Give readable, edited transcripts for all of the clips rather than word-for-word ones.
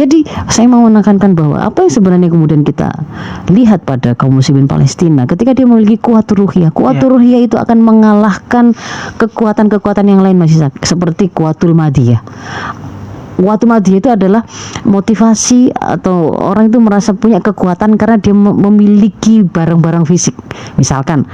Jadi saya mau menekankan bahwa apa yang sebenarnya kemudian kita lihat pada kaum muslimin Palestina ketika dia memiliki kuatul ruhiyah itu akan mengalahkan kekuatan-kekuatan yang lain masih seperti kuatul madiyah. Kuatul madiyah itu adalah motivasi atau orang itu merasa punya kekuatan karena dia memiliki barang-barang fisik. Misalkan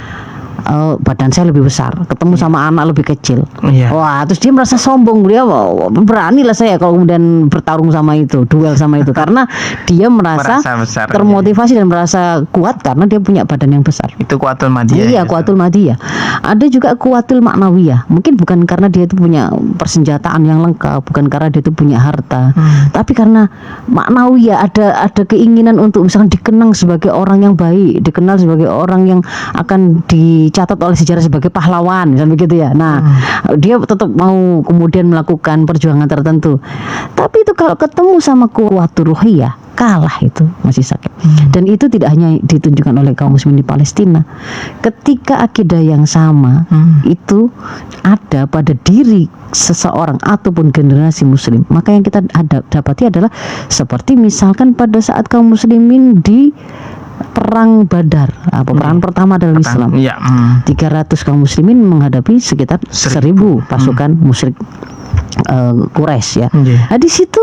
badan saya lebih besar, ketemu sama anak lebih kecil. Wah, terus dia merasa sombong, dia berani lah saya kalau kemudian bertarung sama itu, duel sama itu, karena dia merasa besar, termotivasi dan merasa kuat karena dia punya badan yang besar. Itu kuatul madiyah. Iya, kuatul madiyah. Ada juga kuatul maknawiyah. Mungkin bukan karena dia itu punya persenjataan yang lengkap, bukan karena dia itu punya harta, tapi karena maknawiyah, ada keinginan untuk misalkan dikenang sebagai orang yang baik, dikenal sebagai orang yang akan dicatat oleh sejarah sebagai pahlawan, misalnya begitu ya. Nah, dia tetap mau kemudian melakukan perjuangan tertentu. Tapi itu kalau ketemu sama kuatul ruhiyah, kalah itu masih sakit. Dan itu tidak hanya ditunjukkan oleh kaum muslimin di Palestina. Ketika akidah yang sama itu ada pada diri seseorang ataupun generasi muslim, maka yang kita dapati adalah seperti misalkan pada saat kaum muslimin di Perang Badar, peperangan pertama dalam Islam. 300 kaum muslimin menghadapi sekitar 1000 pasukan musyrik Quraisy ya. Nah, di situ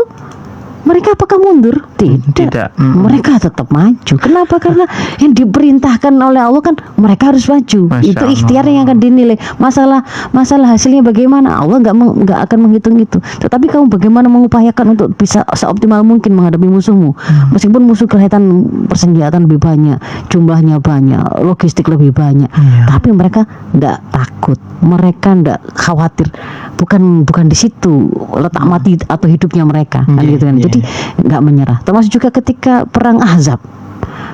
mereka apakah mundur? Tidak. Mereka tetap maju. Kenapa? Karena yang diperintahkan oleh Allah kan mereka harus maju. Itu ikhtiar yang akan dinilai. Masalah hasilnya bagaimana? Allah nggak akan menghitung itu. Tetapi kamu bagaimana mengupayakan untuk bisa seoptimal mungkin menghadapi musuhmu. Meskipun musuh kelihatan persenjataan lebih banyak, jumlahnya banyak, logistik lebih banyak, tapi mereka nggak takut. Mereka nggak khawatir. Bukan di situ letak mati atau hidupnya mereka. Kan gitu kan. Jadi nggak menyerah. Termasuk juga ketika perang Ahzab,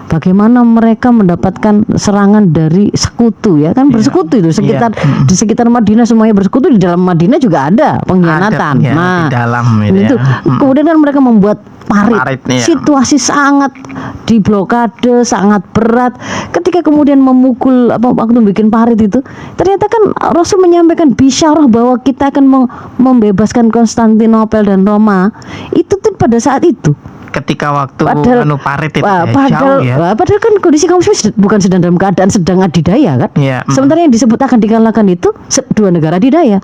bagaimana mereka mendapatkan serangan dari sekutu ya kan, bersekutu itu di sekitar Madinah semuanya bersekutu, di dalam Madinah juga ada pengkhianatan. Nah, di dalam itu kemudian kan mereka membuat parit situasi sangat diblokade, sangat berat. Ketika kemudian memukul waktu bikin parit itu, ternyata kan Rasul menyampaikan bisyarah bahwa kita akan membebaskan Konstantinopel dan Roma. Itu tuh pada saat itu. Ketika waktu parit itu padahal kan kondisi kaum muslimin bukan sedang dalam keadaan sedang adidaya kan. Sementara yang disebut akan dikalahkan itu dua negara adidaya.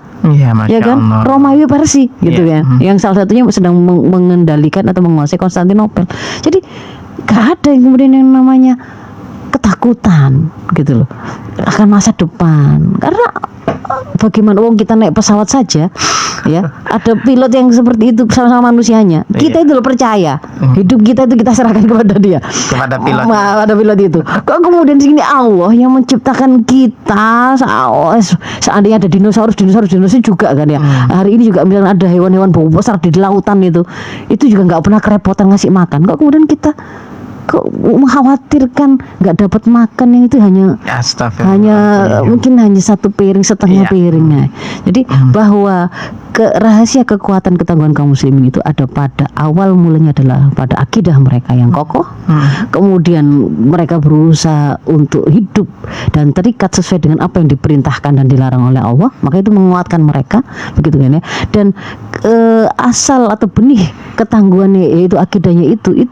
Ya kan, Romawi Persia gitu ya. Yang salah satunya sedang mengendalikan atau menguasai Konstantinopel. Jadi gak ada yang kemudian yang namanya ketakutan gitu loh akan masa depan. Karena bagaimana kita naik pesawat saja ya, ada pilot yang seperti itu sama-sama manusianya. Kita itu loh percaya hidup kita itu kita serahkan kepada dia, kepada pilot itu. Kok kemudian sini Allah yang menciptakan kita, seandainya ada dinosaurus juga kan ya. Hari ini juga misalnya ada hewan-hewan bau besar di lautan itu juga nggak pernah kerepotan ngasih makan. Kok kemudian kita mengkhawatirkan nggak dapat makan yang itu hanya mungkin hanya satu piring, setengah piringnya. Jadi bahwa rahasia kekuatan ketangguhan kaum muslimin itu ada pada awal mulanya adalah pada akidah mereka yang kokoh. Kemudian mereka berusaha untuk hidup dan terikat sesuai dengan apa yang diperintahkan dan dilarang oleh Allah, maka itu menguatkan mereka, begitu kan ya. Dan asal atau benih ketangguhannya yaitu akidahnya itu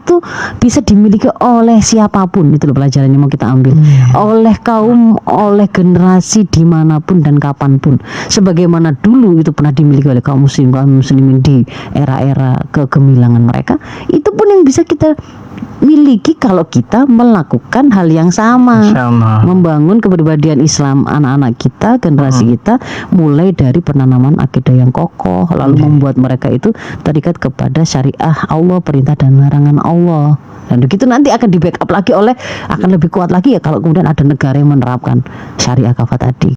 bisa dimiliki oleh siapapun. Itu loh pelajaran yang mau kita ambil. Oleh kaum, oleh generasi dimanapun dan kapanpun. Sebagaimana dulu itu pernah dimiliki oleh kaum muslimin di era-era kegemilangan mereka, itu pun yang bisa kita miliki kalau kita melakukan hal yang sama, membangun kepribadian Islam anak-anak kita, generasi kita, mulai dari penanaman akidah yang kokoh, lalu membuat mereka itu terikat kepada syariah Allah, perintah dan larangan Allah. Dan begitu nanti akan di backup lagi akan lebih kuat lagi ya kalau kemudian ada negara yang menerapkan syariah kafah tadi.